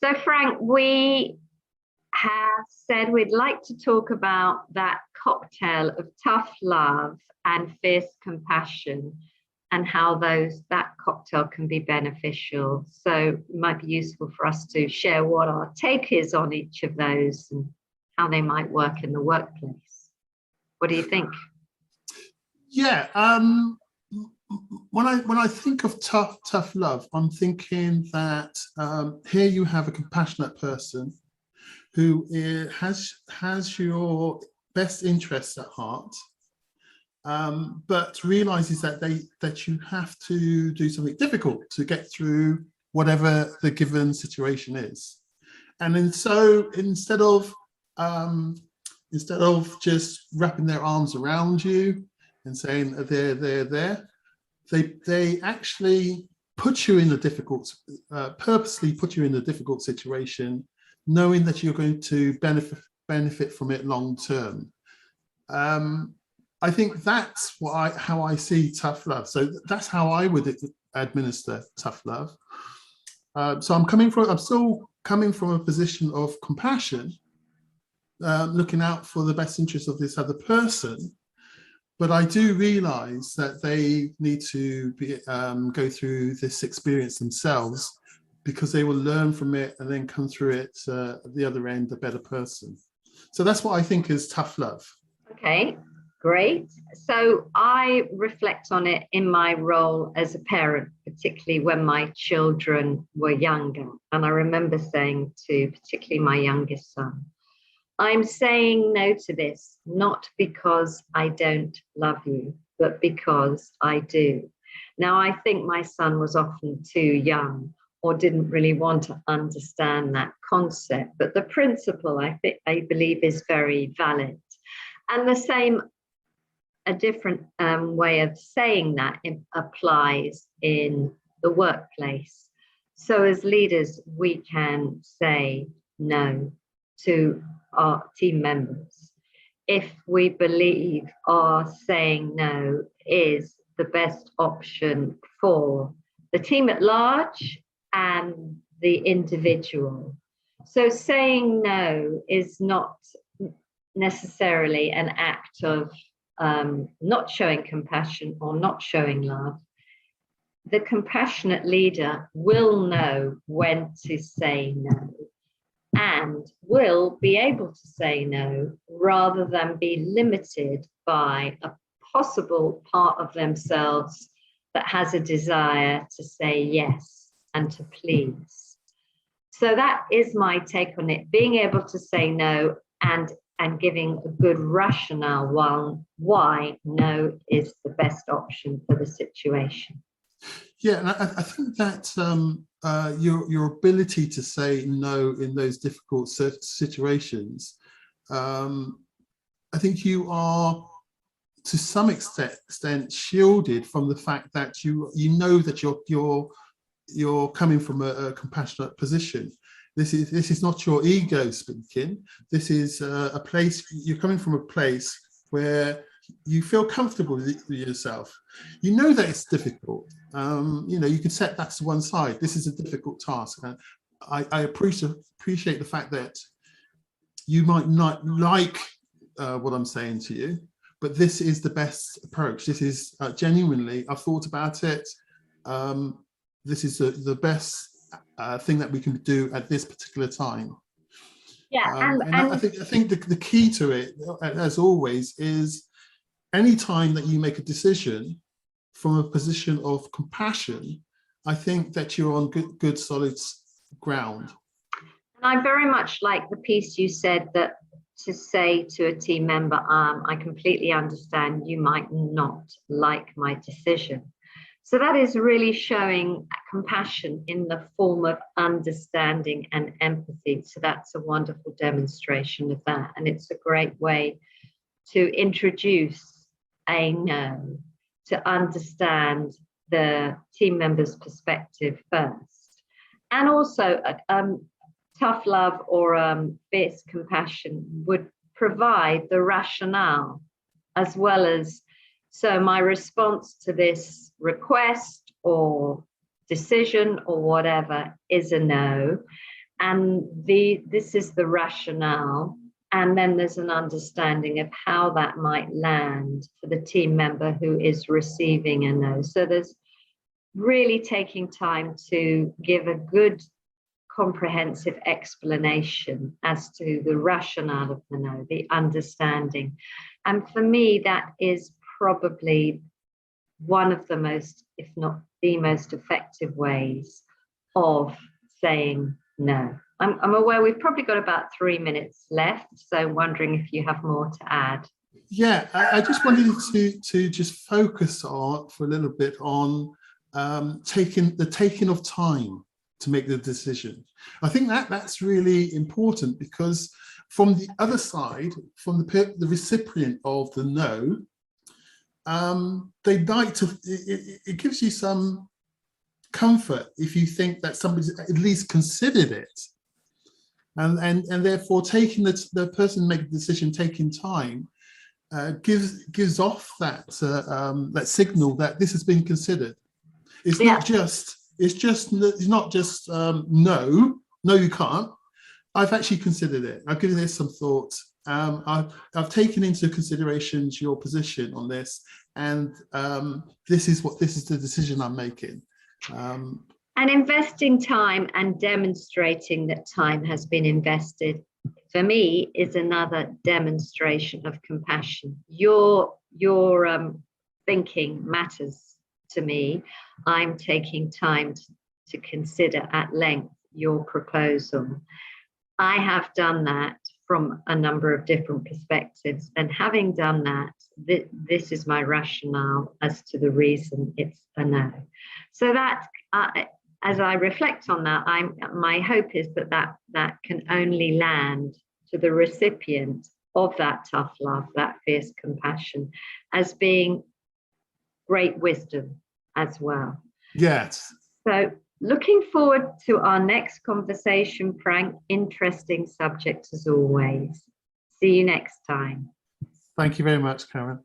So, Frank, we have said we'd like to talk about that cocktail of tough love and fierce compassion and how that cocktail can be beneficial. So it might be useful for us to share what our take is on each of those and how they might work in the workplace. What do you think? Yeah, when I think of tough love, I'm thinking that here you have a compassionate person who has your best interests at heart, but realizes that you have to do something difficult to get through whatever the given situation is. And then so instead of just wrapping their arms around you and saying there, they actually put you in a difficult, purposely put you in a difficult situation, knowing that you're going to benefit from it long term. I think that's how I see tough love. So that's how I would administer tough love. So I'm still coming from a position of compassion, looking out for the best interest of this other person. But I do realize that they need to go through this experience themselves, because they will learn from it and then come through it at the other end a better person. So that's what I think is tough love. Okay, great. So I reflect on it in my role as a parent, particularly when my children were younger. And I remember saying to particularly my youngest son, I'm saying no to this, not because I don't love you, but because I do. Now, I think my son was often too young or didn't really want to understand that concept, but the principle I believe is very valid. And a different way of saying that applies in the workplace. So as leaders, we can say no to our team members if we believe our saying no is the best option for the team at large and the individual. So saying no is not necessarily an act of not showing compassion or not showing love. The compassionate leader will know when to say no and will be able to say no rather than be limited by a possible part of themselves that has a desire to say yes and to please. So that is my take on it, being able to say no and giving a good rationale why no is the best option for the situation. Yeah, and I think that your ability to say no in those difficult situations, I think you are to some extent shielded from the fact that you know that you're coming from a compassionate position. This is not your ego speaking. This is a place, you're coming from a place where you feel comfortable with yourself. You know that it's difficult. You can set that to one side. This is a difficult task. And I appreciate the fact that you might not like what I'm saying to you, but this is the best approach. This is genuinely, I've thought about it. This is the best thing that we can do at this particular time. Yeah, and I think the key to it, as always, is any time that you make a decision from a position of compassion, I think that you're on good solid ground. And I very much like the piece you said, that to say to a team member, I completely understand you might not like my decision. So that is really showing compassion in the form of understanding and empathy. So that's a wonderful demonstration of that. And it's a great way to introduce a no, to understand the team member's perspective first. And also tough love or fierce compassion would provide the rationale as well as, so my response to this request or decision or whatever is a no. and this is the rationale, and then there's an understanding of how that might land for the team member who is receiving a no. So there's really taking time to give a good comprehensive explanation as to the rationale of the no, the understanding. And for me, that is probably one of the most, if not the most effective ways of saying no. I'm aware we've probably got about 3 minutes left, so wondering if you have more to add. Yeah, I just wanted to just focus on for a little bit on taking of time to make the decision. I think that's really important, because from the other side, from the recipient of the no, they'd like to, it gives you some comfort if you think that somebody's at least considered it, and therefore taking the person making the decision, taking time, gives off that that signal that this has been considered. It's not just no, you can't. I've actually considered it. I've given this some thought. I've taken into considerations your position on this, and this is the decision I'm making. And investing time and demonstrating that time has been invested, for me, is another demonstration of compassion. Your thinking matters to me. I'm taking time to consider at length your proposal. I have done that from a number of different perspectives, and having done that, this is my rationale as to the reason it's a no. So that, as I reflect on that, my hope is that can only land to the recipient of that tough love, that fierce compassion, as being great wisdom as well. Yes. So looking forward to our next conversation, Frank. Interesting subject as always. See you next time. Thank you very much, Karen.